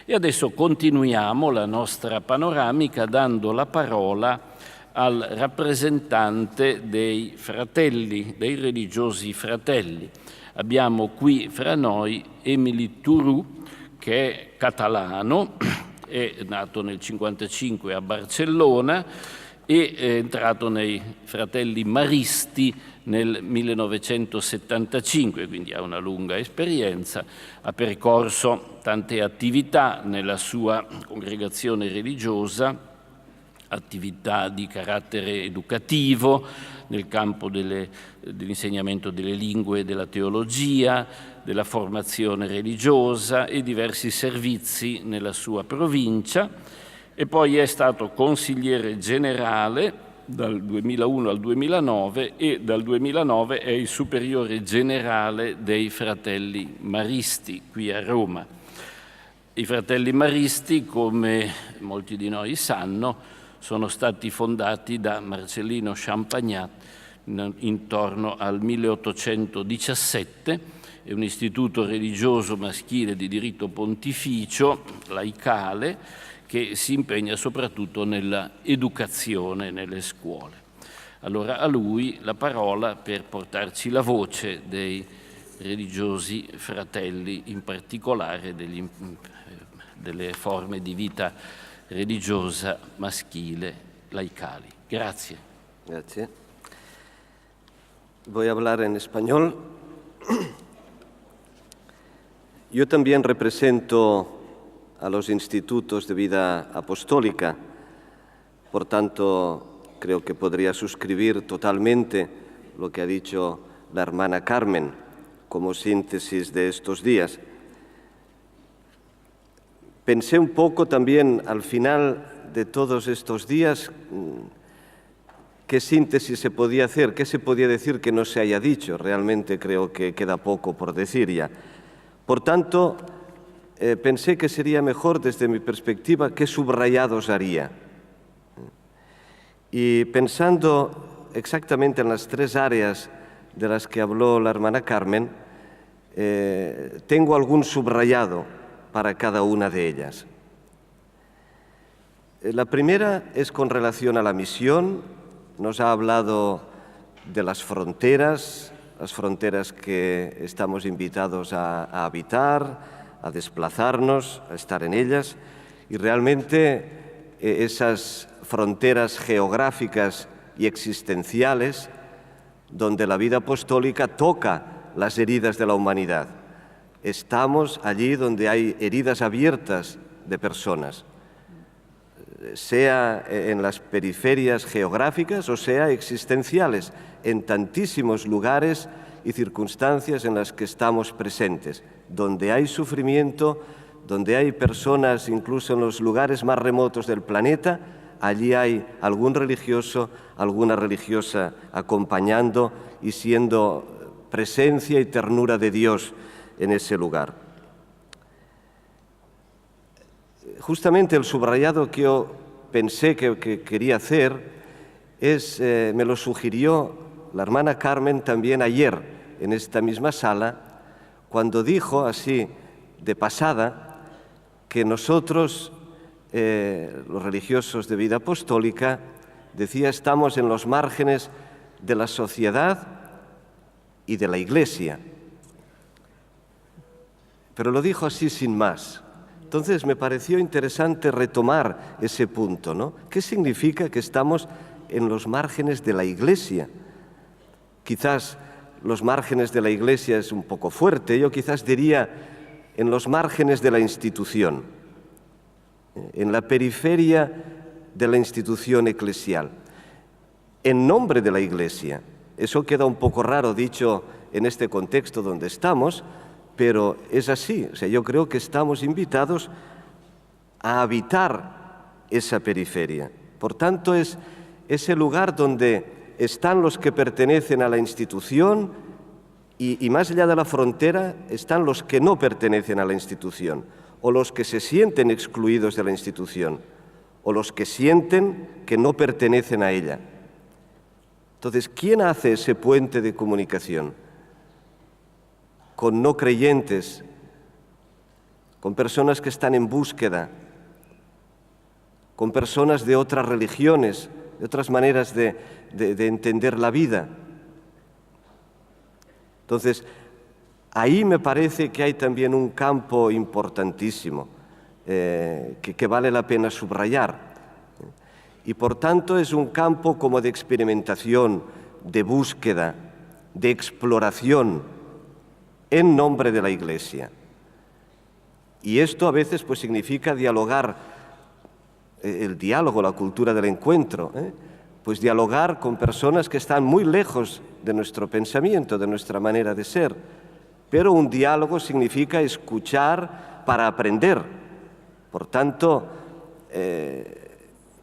E adesso continuiamo la nostra panoramica dando la parola al rappresentante dei fratelli, dei religiosi fratelli. Abbiamo qui fra noi Émile Tourou, che è catalano, è nato nel 1955 a Barcellona e è entrato nei Fratelli Maristi nel 1975, quindi ha una lunga esperienza, ha percorso tante attività nella sua congregazione religiosa, attività di carattere educativo nel campo dell'insegnamento delle lingue e della teologia, della formazione religiosa e diversi servizi nella sua provincia, e poi è stato consigliere generale dal 2001 al 2009 e dal 2009 è il superiore generale dei Fratelli Maristi qui a Roma. I Fratelli Maristi, come molti di noi sanno, sono stati fondati da Marcellino Champagnat intorno al 1817, è un istituto religioso maschile di diritto pontificio, laicale, che si impegna soprattutto nella educazione nelle scuole. Allora a lui la parola per portarci la voce dei religiosi fratelli, in particolare delle forme di vita religiosa maschile laicali. Grazie. Grazie. Voy a hablar en español. Yo también represento a los institutos de vida apostólica, por tanto creo que podría suscribir totalmente lo que ha dicho la hermana Carmen como síntesis de estos días. Pensé un poco también al final de todos estos días qué síntesis se podía hacer, qué se podía decir que no se haya dicho. Realmente creo que queda poco por decir ya. Por tanto, pensé que sería mejor desde mi perspectiva qué subrayados haría. Y pensando exactamente en las tres áreas de las que habló la hermana Carmen, tengo algún subrayado para cada una de ellas. La primera es con relación a la misión. Nos ha hablado de las fronteras que estamos invitados a habitar, a desplazarnos, a estar en ellas, y realmente esas fronteras geográficas y existenciales donde la vida apostólica toca las heridas de la humanidad. Estamos allí donde hay heridas abiertas de personas, sea en las periferias geográficas o sea existenciales, en tantísimos lugares y circunstancias en las que estamos presentes, donde hay sufrimiento, donde hay personas incluso en los lugares más remotos del planeta, allí hay algún religioso, alguna religiosa acompañando y siendo presencia y ternura de Dios en ese lugar. Justamente el subrayado que yo pensé que quería hacer me lo sugirió la hermana Carmen también ayer en esta misma sala, cuando dijo así de pasada que nosotros, los religiosos de vida apostólica, decía, estamos en los márgenes de la sociedad y de la Iglesia. Pero lo dijo así sin más. Entonces me pareció interesante retomar ese punto, ¿no? ¿Qué significa que estamos en los márgenes de la Iglesia? Quizás los márgenes de la Iglesia es un poco fuerte, yo quizás diría en los márgenes de la institución, en la periferia de la institución eclesial, en nombre de la Iglesia. Eso queda un poco raro dicho en este contexto donde estamos, pero es así. O sea, yo creo que estamos invitados a habitar esa periferia. Por tanto, es ese lugar donde están los que pertenecen a la institución y más allá de la frontera están los que no pertenecen a la institución o los que se sienten excluidos de la institución o los que sienten que no pertenecen a ella. Entonces, ¿quién hace ese puente de comunicación con no creyentes, con personas que están en búsqueda, con personas de otras religiones, de otras maneras de entender la vida. Entonces, ahí me parece que hay también un campo importantísimo que vale la pena subrayar. Y por tanto es un campo como de experimentación, de búsqueda, de exploración en nombre de la Iglesia. Y esto a veces pues significa dialogar, el diálogo, la cultura del encuentro, pues dialogar con personas que están muy lejos de nuestro pensamiento, de nuestra manera de ser. Pero un diálogo significa escuchar para aprender. Por tanto,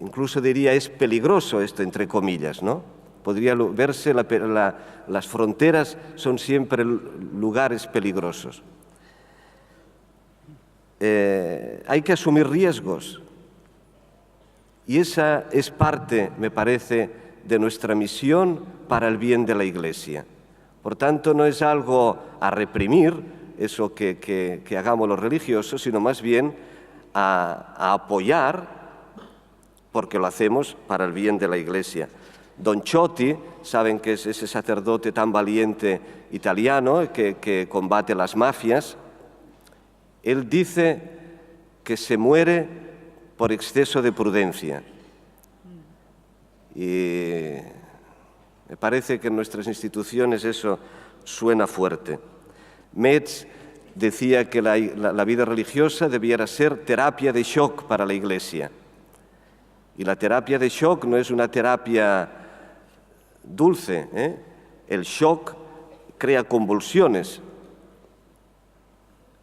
incluso diría es peligroso esto, entre comillas, ¿no? Podría verse, las fronteras son siempre lugares peligrosos. Hay que asumir riesgos. Y esa es parte, me parece, de nuestra misión para el bien de la Iglesia. Por tanto, no es algo a reprimir, eso que hagamos los religiosos, sino más bien a apoyar, porque lo hacemos para el bien de la Iglesia. Don Ciotti, saben que es ese sacerdote tan valiente italiano que combate las mafias, él dice que se muere por exceso de prudencia. Y me parece que en nuestras instituciones eso suena fuerte. Metz decía que la vida religiosa debiera ser terapia de shock para la Iglesia. Y la terapia de shock no es una terapia dulce, ¿eh? El shock crea convulsiones.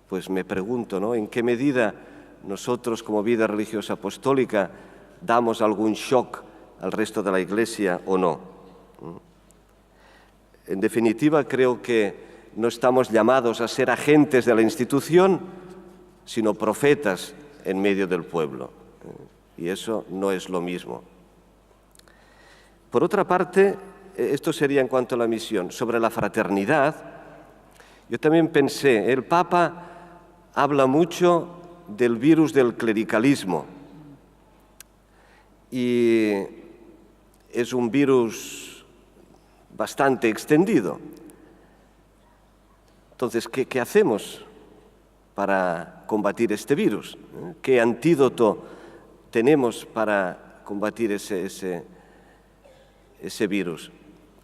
Pues me pregunto, ¿no? ¿En qué medida nosotros como vida religiosa apostólica damos algún shock al resto de la Iglesia o no? En definitiva, creo que no estamos llamados a ser agentes de la institución, sino profetas en medio del pueblo. Y eso no es lo mismo. Por otra parte, esto sería en cuanto a la misión. Sobre la fraternidad, yo también pensé, el Papa habla mucho del virus del clericalismo. Y es un virus bastante extendido. Entonces, ¿qué hacemos para combatir este virus? ¿Qué antídoto tenemos para combatir ese virus?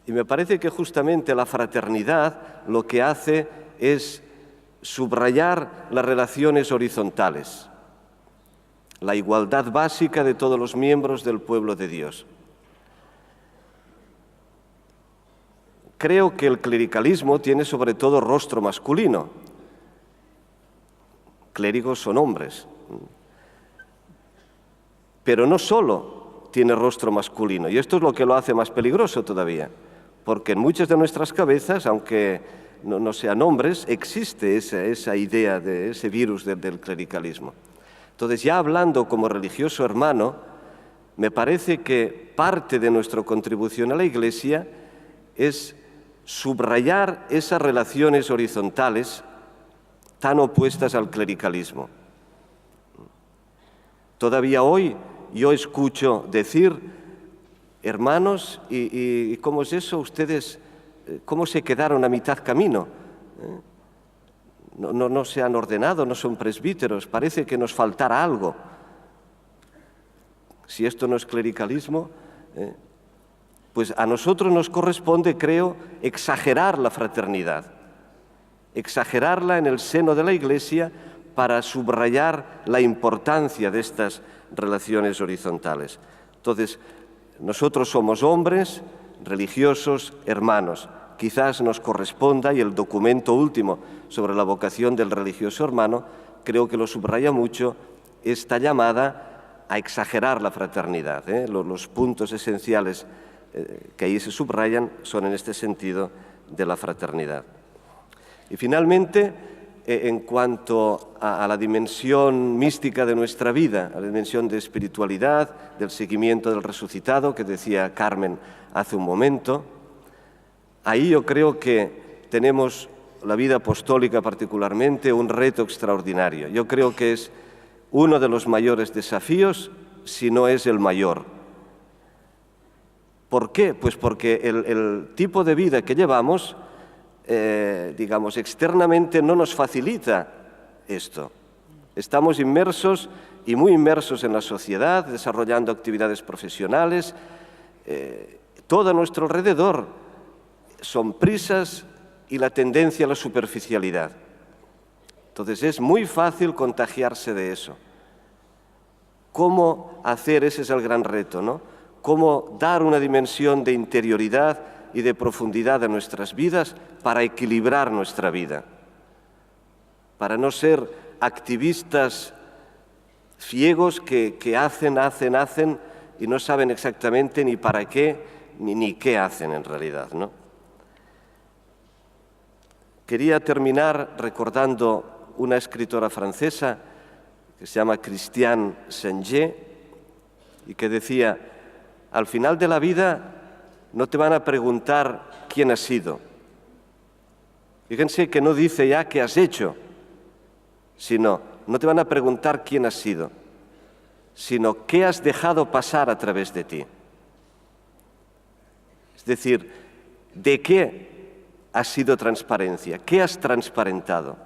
Y me parece que justamente la fraternidad lo que hace es subrayar las relaciones horizontales, la igualdad básica de todos los miembros del pueblo de Dios. Creo que el clericalismo tiene sobre todo rostro masculino. Clérigos son hombres. Pero no solo tiene rostro masculino, y esto es lo que lo hace más peligroso todavía, porque en muchas de nuestras cabezas, aunque no sean hombres, existe esa idea de ese virus del clericalismo. Entonces, ya hablando como religioso hermano, me parece que parte de nuestra contribución a la Iglesia es subrayar esas relaciones horizontales tan opuestas al clericalismo. Todavía hoy yo escucho decir, hermanos, ¿y cómo es eso? ¿Ustedes cómo se quedaron a mitad camino? No se han ordenado, no son presbíteros, parece que nos faltara algo. Si esto no es clericalismo, pues a nosotros nos corresponde, creo, exagerar la fraternidad, exagerarla en el seno de la Iglesia para subrayar la importancia de estas relaciones horizontales. Entonces, nosotros somos hombres, religiosos, hermanos. Quizás nos corresponda, y el documento último sobre la vocación del religioso hermano, creo que lo subraya mucho, esta llamada a exagerar la fraternidad. Los puntos esenciales que ahí se subrayan son en este sentido de la fraternidad. Y finalmente, en cuanto a la dimensión mística de nuestra vida, a la dimensión de espiritualidad, del seguimiento del resucitado, que decía Carmen hace un momento, ahí yo creo que tenemos la vida apostólica particularmente, un reto extraordinario. Yo creo que es uno de los mayores desafíos, si no es el mayor. ¿Por qué? Pues porque el tipo de vida que llevamos, digamos, externamente no nos facilita esto. Estamos inmersos y muy inmersos en la sociedad, desarrollando actividades profesionales. Todo a nuestro alrededor son prisas y la tendencia a la superficialidad. Entonces es muy fácil contagiarse de eso. ¿Cómo hacer? Ese es el gran reto, ¿no? ¿Cómo dar una dimensión de interioridad y de profundidad a nuestras vidas para equilibrar nuestra vida? Para no ser activistas ciegos que hacen y no saben exactamente ni para qué ni qué hacen en realidad, ¿no? Quería terminar recordando una escritora francesa que se llama Christiane Singer y que decía: al final de la vida no te van a preguntar quién has sido. Fíjense que no dice ya qué has hecho, sino no te van a preguntar quién has sido, sino qué has dejado pasar a través de ti. Es decir, ¿de qué has sido transparencia? ¿Qué has transparentado?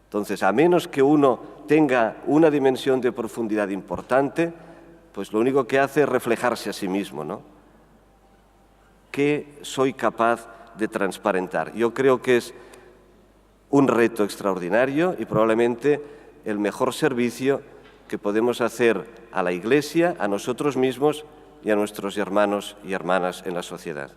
Entonces, a menos que uno tenga una dimensión de profundidad importante, pues lo único que hace es reflejarse a sí mismo, ¿no? ¿Qué soy capaz de transparentar? Yo creo que es un reto extraordinario y probablemente el mejor servicio que podemos hacer a la Iglesia, a nosotros mismos y a nuestros hermanos y hermanas en la sociedad.